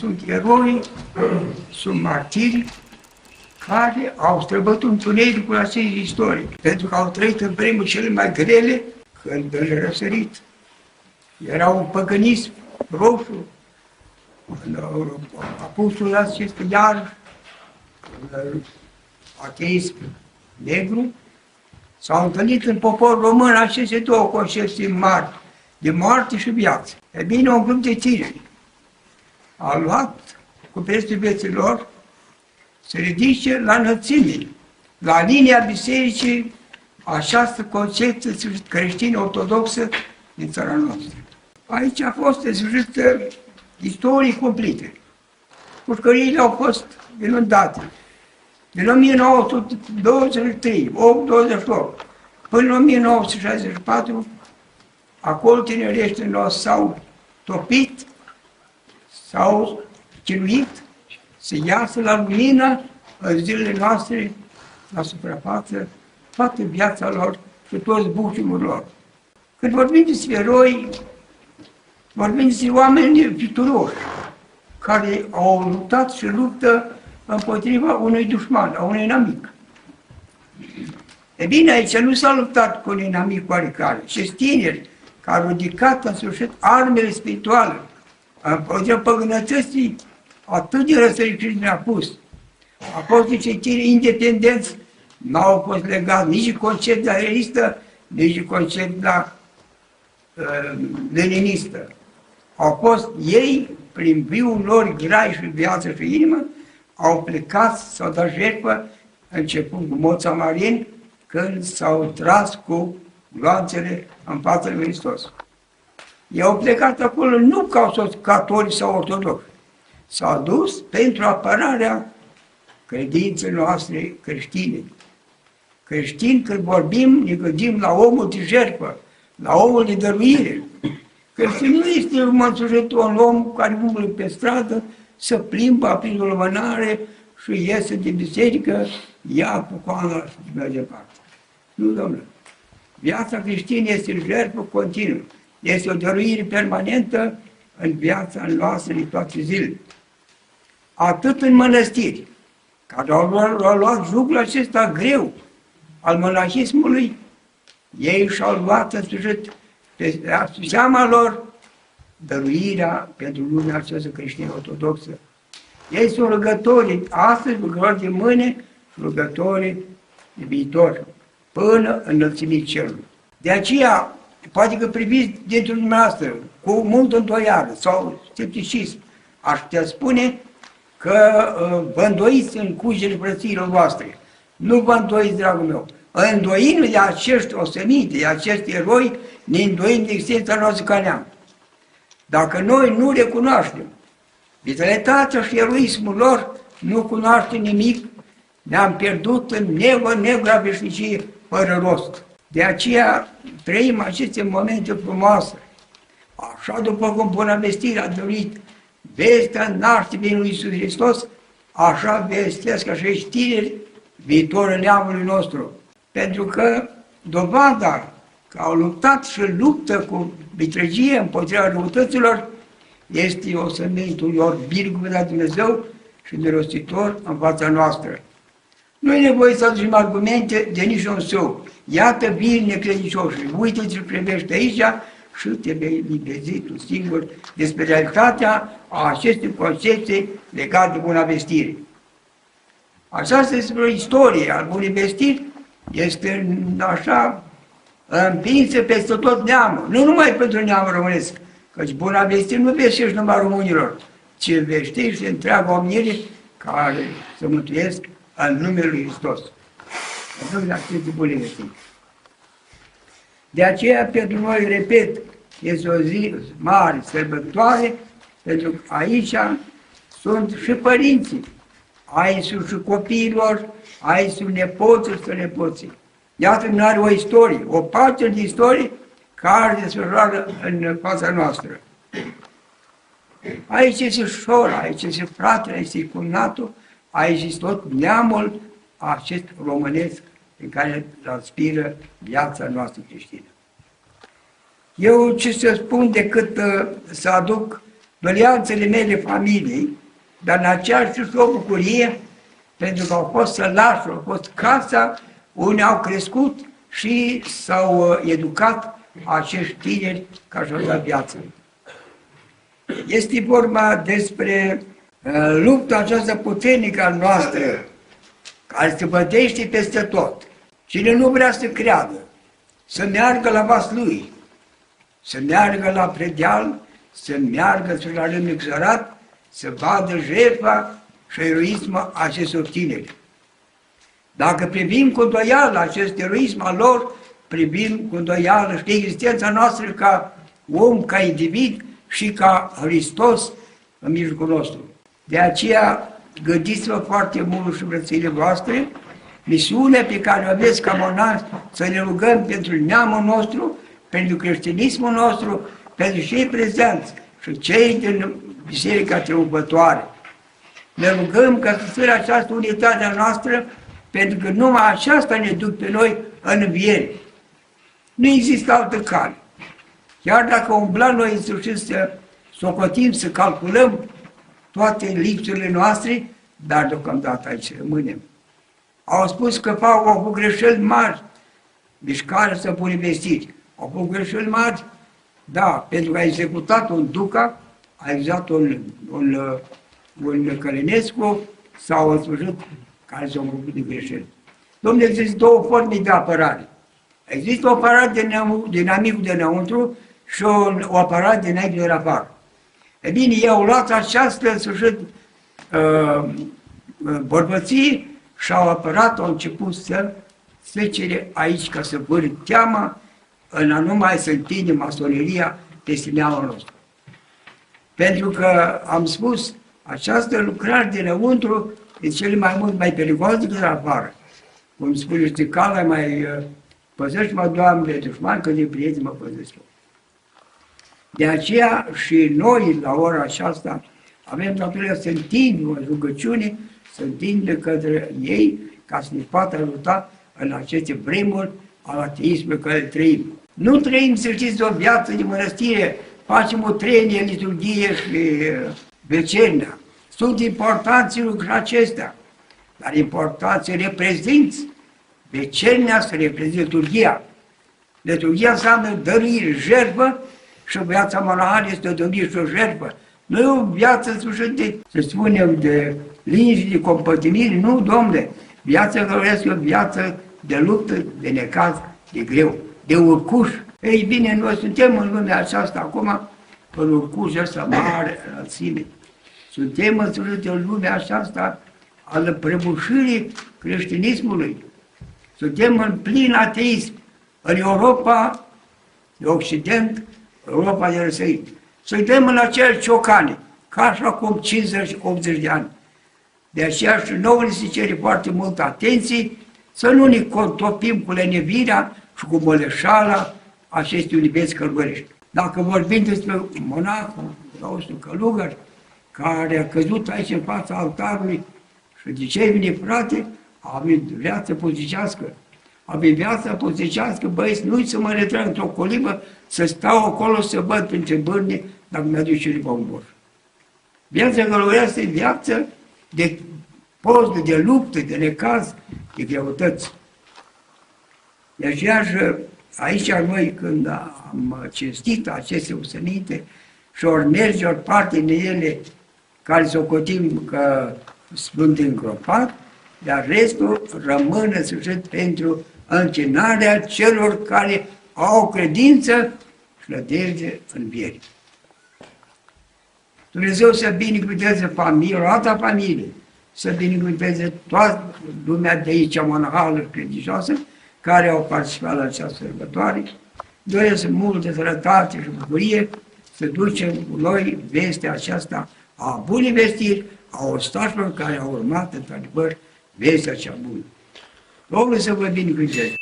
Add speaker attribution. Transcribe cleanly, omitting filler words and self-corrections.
Speaker 1: sunt eroi, sunt martiri care au străbătut întunericul acestei istorii, pentru că au trăit în vremuri cele mai grele, când în răsărit era un păgânism roșu, apustul acesta iar, ateism negru, s-au întâlnit în poporul român aceste două concepții mari, de moarte și viață. E bine, un grup de tineri a luat cu prețul vieții lor să ridice la înălțime, la linia bisericii, această concepție creștină ortodoxă din țara noastră. Aici a fost desfășurată istorie complete. Pușcăriile au fost inundate. Din 1923, 28, până în 1964, acolo tinerește noastre s-au topit, s-au chinuit să iasă la lumină în zilele noastre, la suprafață, toată viața lor și toți bucimul lor. Când vorbim despre eroi, vorbim despre oameni vituroși, care au luptat și luptă împotriva unui dușman, a unui inamic. E bine, aici nu s-a luptat cu un inamic oarecare, ci tineri care au ridicat în sfârșit armele spirituale, împotriva păgânătății atât de răsăricit ne-a pus. A fost niște tineri independenți, n-au fost legați nici de concept la realistă, nici de concept la leninistă. Au fost ei, prin viul lor grai și viață și inimă, au plecat, s-au dat jertfă, începând cu Moța Marin, când s-au tras cu gloanțele în fața lui Hristos. Ei au plecat acolo nu ca toți catolici sau ortodoxi, s-au dus pentru apărarea credinței noastre creștine. Creștini, când vorbim, ne gândim la omul de jertfă, la omul de dăruire. Creștin nu este un om care umblă pe stradă, să plimbă, aprinde o lumânare și iese de biserică, ia cucoana și merge departe. Nu, domnule. Viața creștină este jertfă continuă. Este o dăruire permanentă în viața noastră de toate zilele. Atât în mănăstiri, care au luat jugul acesta greu al monahismului, ei și-au luat în sfârșit pe seama lor dăruirea pentru lumea aceasta creștină ortodoxă. Ei sunt rugătorii, astăzi rugători de mâine, rugătorii de viitor, până înălțimii cerului. De aceea, poate că priviți dintr-un dumneavoastră, cu multă îndoială sau scepticism, aș putea spune că vă îndoiți în cujele frățiilor voastre. Nu vă îndoiți, dragul meu. Îndoindu-ne de acești osemite, de acești eroi, ne îndoim de existența noastră ca neam. Dacă noi nu recunoaștem vitalitatea și eroismul lor, nu cunoaștem nimic, ne-am pierdut în negra veșnicie fără rost. De aceea trăim aceste momente frumoase. Așa după cum Bună Vestire a dorit vestea nașterii lui Iisus Hristos, așa vestesc acești tineri viitorul neamului nostru. Pentru că dovada că au luptat și luptă cu vitregie împotriva răutăților este osământul lor binecuvântat Dumnezeu și mirostitor în fața noastră. Nu e nevoie să aducem argumente de niciun său. Iată vin necredincioși, uite ce privește aici și te vei limpezi tu singur despre realitatea a acestei concepții legate de Bună Vestire. Aceasta este o istorie al Bunei Vestiri, este așa împinsă peste tot neamul, nu numai pentru neamul românesc, căci Bună Vestire nu vestește numai românilor, ci vestește întreaga omenire care se mântuiesc în numele lui Hristos. În numele acestei Bune Vestiri. De aceea, pentru noi, repet, este o zi mare, sărbătoare, pentru că aici sunt și părinții, aici sunt și copiilor, aici sunt nepoții și nepoții. Iată, nu are o istorie, o parte de istorie care se desfășoară în fața noastră. Aici este sora, aici este fratele, aici este cumnatul, aici este tot neamul acest românesc în care aspiră viața noastră creștină. Eu ce să spun decât să aduc doleanțele mele familiei, dar în aceeași și o bucurie, pentru că au fost sălași, au fost casa unde au crescut și s-au educat acești tineri ca și-au dat viață. Este vorba despre lupta aceasta puternică a noastră, care se bătește peste tot. Cine nu vrea să creadă, să meargă la vas lui, să meargă la predeal, să meargă la rândul sărat, să vadă jertfa și eroismul acestor tineri. Dacă privim cu îndoială acest eroism al lor, privim cu îndoială și existența noastră ca om, ca individ și ca Hristos în mijlocul nostru. De aceea, gândiți-vă foarte mult și frățile voastre, misiunea pe care o aveți ca monași, să ne rugăm pentru neamul nostru, pentru creștinismul nostru, pentru cei prezenți și cei din Biserica Triumfătoare. Ne rugăm ca să fie această unitate a noastră, pentru că numai aceasta ne duc pe noi în înviere. Nu există altă cale. Chiar dacă umblăm noi în sfârșit să socotim, să calculăm toate lipsurile noastre, dar deocamdată aici rămânem. Au spus că au avut greșeli mari, mișcarea să pune vestiri. Au avut greșeli mari, da, pentru că a executat un duca, a executat un Călinescu sau în sfârșit care s-au făcut de greșeli. Dom'le, există două forme de apărare. Există o apărare din amicul dinăuntru și o apărare din amicul din afară. E bine, ei au luat această, în sfârșit, bărbăție și au apărat, au început să secere aici ca să vâră teama în a nu mai să întinde masoneria peste neamul nostru. Pentru că, am spus, această lucrare dinăuntru e cele mai mult mai periculoasă decât afară. Cum spune și cala, mai păzește-mă, Doamne, dușman, că de prieteni mă păzesc eu. De aceea și noi, la ora aceasta, avem datoria să întindem o rugăciune, să întindem către ei, ca să ne poată ajuta în aceste vremuri al ateismului care trăim. Nu trăim, să știți, o viață de mănăstire, facem o trenie, liturghie și vecernea. Sunt importanți lucrurile acestea, dar important să reprezinți vecernea, să reprezinți liturghia. Liturghia înseamnă dăruire, jertfă, și viața monahală este o dăruire și o jertfă. Nu e o viață sfârșit de, să spunem, de liniște, de compătimire, nu, Dom'le. Viața călărească e o viață de luptă, de necaz, de greu, de urcuș. Ei bine, noi suntem în lumea aceasta acum, în urcuș ăsta mare, înălțime. Suntem în sfârșit în lumea aceasta al prăbușirii creștinismului. Suntem în plin ateism. În Europa de Occident, Europa de răsărit. Suntem în acele ciocane, ca și acum 50-80 de ani. De aceea și nouă ne se cere foarte multă atenție să nu ne contopim cu lenevirea și cu moleșala acestei unități călugărești. Dacă vorbim despre monahul nostru călugăr, care a căzut aici în fața altarului și de ce vine, frate, avem viață pozicească. Avem viața pozicească, băieți, nu-i să mă retrag într-o colibă, să stau acolo să văd printre bârne dacă mi-aduce liba un bor. Viața călugărească e viață de post, de luptă, de necaz, de greutăți. De aceea și aici noi, când am cinstit aceste usenite și ori merge ori parte din ele care să o cotim că sunt îngropat, dar restul rămâne în sfârșit pentru închinarea celor care au credință și nădejde în viere. Dumnezeu să binecuvânteze familia, toată familie, să binecuvânteze toată lumea de aici, monahală și credincioasă, care au participat la această sărbătoare. Doresc multă sănătate și bucurie să ducem cu noi vestea aceasta a bunei vestiri, a ostașilor care au urmat, într-adevăr, vestea cea bună. Domnul să vă binecuvânteze!